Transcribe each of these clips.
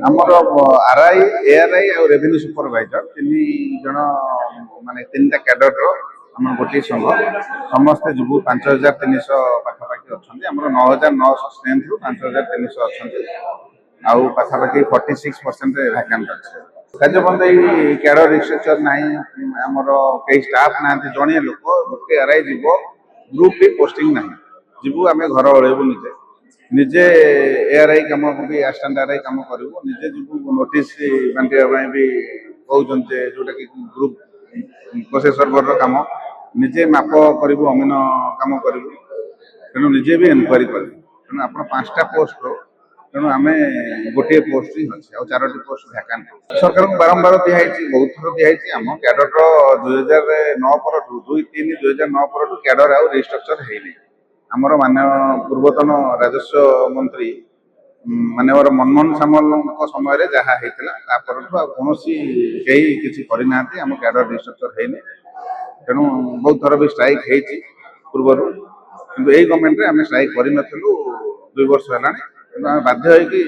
ଆମର RI ARI ଆଉ revenue supervisor ତିନି ଜଣ ମାନେ ତିନିଟା କ୍ୟାଡରର ଆମର ଗୋଟିଏ ସଂଘ ସମସ୍ତେ ଯିବୁ 5300 ପାଖାପାଖି ଅଛନ୍ତି। ଆମର 9900 ଷ୍ଟ୍ରେନ୍ଥରୁ 5300 ଅଛନ୍ତି ଆଉ ପାଖାପାଖି 46% ଭ୍ୟାକାଣ୍ଟ ଅଛି। କାର୍ଯ୍ୟ ବନ୍ଦ ଏଇ କ୍ୟାଡର ରିଷ୍ଟ୍ରକ୍ଚର ନାହିଁ, ଆମର କେହି ଷ୍ଟାଫ୍ ନାହାନ୍ତି, ଜଣିଏ ଲୋକ ଗୋଟେ ଆର୍ଆଇ ଯିବ, ଗ୍ରୁପ ବି ପୋଷ୍ଟିଂ ନାହିଁ, ଯିବୁ ଆମେ ଘର ଓଳେଇବୁ ନିଜେ ନିଜେ ଏଆର୍ଆଇ କାମ ବି ଆସିଷ୍ଟାଣ୍ଟ ଆର୍ଆଇ କାମ କରିବୁ ନିଜେ ଯିବୁ। ନୋଟିସ୍ ବାଣ୍ଟିବା ପାଇଁ ବି କହୁଛନ୍ତି ଯେ ଯୋଉଟାକି ଗ୍ରୁପ ପ୍ରୋସେସ୍ ସର୍ଭରର କାମ ନିଜେ ମାପ କରିବୁ, ଅମିନ କାମ କରିବୁ, ତେଣୁ ନିଜେ ବି ଏନକ୍ୱାରି କରିବୁ। ତେଣୁ ଆପଣ 5ଟା ପୋଷ୍ଟର, ତେଣୁ ଆମେ ଗୋଟିଏ ପୋଷ୍ଟ ହିଁ ଅଛି ଆଉ 4ଟି ପୋଷ୍ଟ ଭ୍ୟାକାଣ୍ଟ। ସରକାରଙ୍କୁ ବାରମ୍ବାର ଦିଆହେଇଛି, ବହୁତ ଥର ଦିଆହେଇଛି। ଆମ କ୍ୟାଡରର 2009 ପରଠୁ 2-3-2009 ପରଠୁ କ୍ୟାଡର ଆଉ ରିଷ୍ଟ୍ରକ୍ଚର ହେଇନି। ଆମର ପୂର୍ବତନ ରାଜସ୍ୱ ମନ୍ତ୍ରୀ ମାନ୍ୟବର ମନମୋହନ ସାମଲଙ୍କ ସମୟରେ ଯାହା ହେଇଥିଲା, ତା ପରଠୁ ଆଉ କୌଣସି କେହି କିଛି କରିନାହାନ୍ତି, ଆମ କ୍ୟାଡର ରିଷ୍ଟ୍ରକ୍ଚର ହେଇନି। ତେଣୁ ବହୁତ ଥର ବି ଷ୍ଟ୍ରାଇକ୍ ହେଇଛି ପୂର୍ବରୁ, କିନ୍ତୁ ଏଇ ଗଭର୍ଣ୍ଣମେଣ୍ଟରେ ଆମେ ଷ୍ଟ୍ରାଇକ୍ କରିନଥିଲୁ 2 ବର୍ଷ ହେଲାଣି, କିନ୍ତୁ ଆମେ ବାଧ୍ୟ ହେଇକି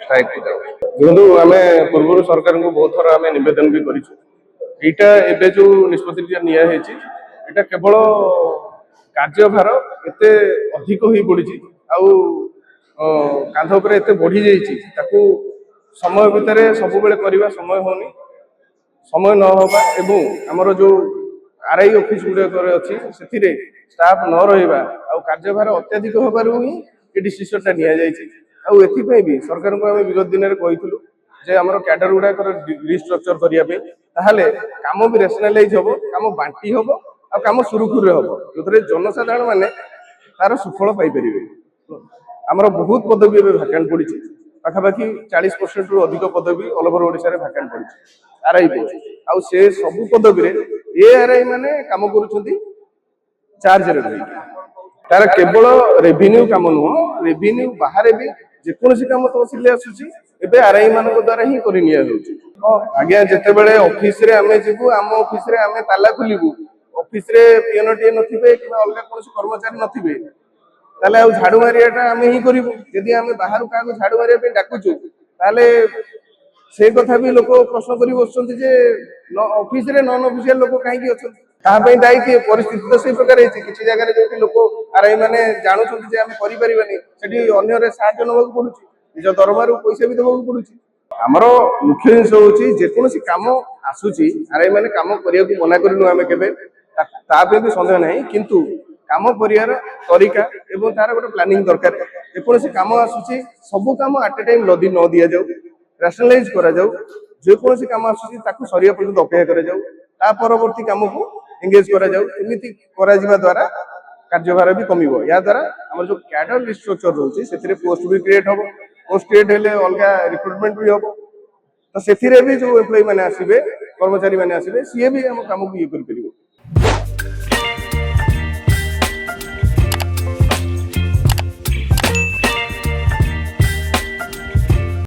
ଷ୍ଟ୍ରାଇକ୍କୁ ଯାଉ। ଦେଖନ୍ତୁ, ଆମେ ପୂର୍ବରୁ ସରକାରଙ୍କୁ ବହୁତ ଥର ଆମେ ନିବେଦନ ବି କରିଛୁ। ଏଇଟା ଏବେ ଯୋଉ ନିଷ୍ପତ୍ତିଟା ନିଆହେଇଛି, ଏଇଟା କେବଳ କାର୍ଯ୍ୟଭାର ଏତେ ଅଧିକ ହୋଇ ପଡ଼ିଛି ଆଉ କାନ୍ଧ ଉପରେ ଏତେ ବଢ଼ି ଯାଇଛି, ତାକୁ ସମୟ ଭିତରେ ସବୁବେଳେ କରିବା ସମୟ ହେଉନି। ସମୟ ନ ହେବା ଏବଂ ଆମର ଯୋଉ ଆର୍ଆଇ ଅଫିସ ଗୁଡ଼ିକରେ ଅଛି ସେଥିରେ ଷ୍ଟାଫ୍ ନ ରହିବା ଆଉ କାର୍ଯ୍ୟଭାର ଅତ୍ୟଧିକ ହେବାରୁ ହିଁ ଏ ଡିସିସନଟା ନିଆଯାଇଛି। ଆଉ ଏଥିପାଇଁ ବି ସରକାରଙ୍କୁ ଆମେ ବିଗତ ଦିନରେ କହିଥିଲୁ ଯେ ଆମର କ୍ୟାଡର ଗୁଡ଼ାକର ରିଷ୍ଟ୍ରକ୍ଚର କରିବା ପାଇଁ, ତାହେଲେ କାମ ବି ରେସନାଲାଇଜ ହେବ, କାମ ବାଣ୍ଟି ହେବ ଆଉ କାମ ସୁରୁଖୁରୁରେ ହେବ, ଯେଉଁଥିରେ ଜନସାଧାରଣ ମାନେ ତାର ସୁଫଳ ପାଇପାରିବେ। ଆମର ବହୁତ ପଦବୀ ଏବେ ଭ୍ୟାକାଣ୍ଟ ପଡ଼ିଛି, ପାଖାପାଖି 40%ରୁ ଅଧିକ ପଦବୀ ଅଲ୍ ଓଭର ଓଡ଼ିଶାରେ ଭ୍ୟାକାଣ୍ଟ ପଡ଼ିଛି ଆର୍ଆଇ ପୋଷ୍ଟ। ଆଉ ସେ ସବୁ ପଦବୀରେ ଏଆର୍ଆଇ ମାନେ କାମ କରୁଛନ୍ତି ଚାର୍ଜରେ ରହିକି। ତାର କେବଳ ରେଭିନ୍ୟୁ କାମ ନୁହଁ, ରେଭିନ୍ୟୁ ବାହାରେ ବି ଯେକୌଣସି କାମ ତହସିଲରେ ଆସୁଛି ଏବେ ଆର୍ଆଇ ମାନଙ୍କ ଦ୍ୱାରା ହିଁ କରି ନିଆଯାଉଛି। ଆଜ୍ଞା, ଯେତେବେଳେ ଅଫିସରେ ଆମେ ଯିବୁ, ଆମ ଅଫିସରେ ଆମେ ତାଲା ଖୋଲିବୁ, ଅଫିସରେ ପିଅନଟିଏ ନଥିବେ କିମ୍ବା ଅଲଗା କୌଣସି କର୍ମଚାରୀ ନଥିବେ, ତାହେଲେ ଆଉ ଝାଡୁ ମାରିବାଟା ଆମେ ହିଁ କରିବୁ। ଯଦି ଆମେ ବାହାରୁ କାହାକୁ ଝାଡୁ ମାରିବା ପାଇଁ ଡାକୁଛୁ, ତାହେଲେ ସେଇ କଥା ବି ଲୋକ ପ୍ରଶ୍ନ କରି ବସୁଛନ୍ତି ଯେ ଅଫିସରେ ନନ୍ ଅଫିସିଆଲ ଲୋକ କାହିଁକି ଅଛନ୍ତି, ତାହା ପାଇଁ ଦାୟୀ କିଏ? ପରିସ୍ଥିତି ତ ସେଇ ପ୍ରକାର ହେଇଛି। କିଛି ଜାଗାରେ ଯୋଉଠି ଲୋକ ଆର୍ଆଇ ମାନେ ଜାଣୁଛନ୍ତି ଯେ ଆମେ କରିପାରିବାନି, ସେଠି ଅନ୍ୟରେ ସାହାଯ୍ୟ ନେବାକୁ ପଡୁଛି, ନିଜ ଦରମାରୁ ପଇସା ବି ଦେବାକୁ ପଡୁଛି। ଆମର ମୁଖ୍ୟ ଜିନିଷ ହଉଛି ଯେକୌଣସି କାମ ଆସୁଛି ଆର୍ଆଇ ମାନେ କାମ କରିବାକୁ ମନା କରିନୁ ଆମେ କେବେ, ତା ପାଇଁ ବି ସନ୍ଦେହ ନାହିଁ, କିନ୍ତୁ କାମ କରିବାର ତରିକା ଏବଂ ତାର ଗୋଟେ ପ୍ଲାନିଂ ଦରକାର। ଯେକୌଣସି କାମ ଆସୁଛି ସବୁ କାମ ଆଟ୍ ଏ ଟାଇମ୍ ନ ଦିଆଯାଉ, ରାସନାଲାଇଜ କରାଯାଉ। ଯେକୌଣସି କାମ ଆସୁଛି ତାକୁ ସରିବା ପର୍ଯ୍ୟନ୍ତ ଅପେକ୍ଷା କରାଯାଉ, ତା ପରବର୍ତ୍ତୀ କାମକୁ ଏଙ୍ଗେଜ କରାଯାଉ। ଏମିତି କରାଯିବା ଦ୍ୱାରା କାର୍ଯ୍ୟଭାର ବି କମିବ। ଏହା ଦ୍ୱାରା ଆମର ଯୋଉ କ୍ୟାଡର ରିଷ୍ଟ୍ରକ୍ଚର ରହୁଛି ସେଥିରେ ପୋଷ୍ଟ ବି କ୍ରିଏଟ ହବ, ପୋଷ୍ଟ କ୍ରିଏଟ ହେଲେ ଅଲଗା ରିକ୍ରୁଟମେଣ୍ଟ ବି ହବ, ତ ସେଥିରେ ବି ଯୋଉ ଏମ୍ପ୍ଲୟି ମାନେ ଆସିବେ, କର୍ମଚାରୀ ମାନେ ଆସିବେ, ସିଏ ବି ଆମ କାମକୁ ଇଏ କରିପାରିବେ।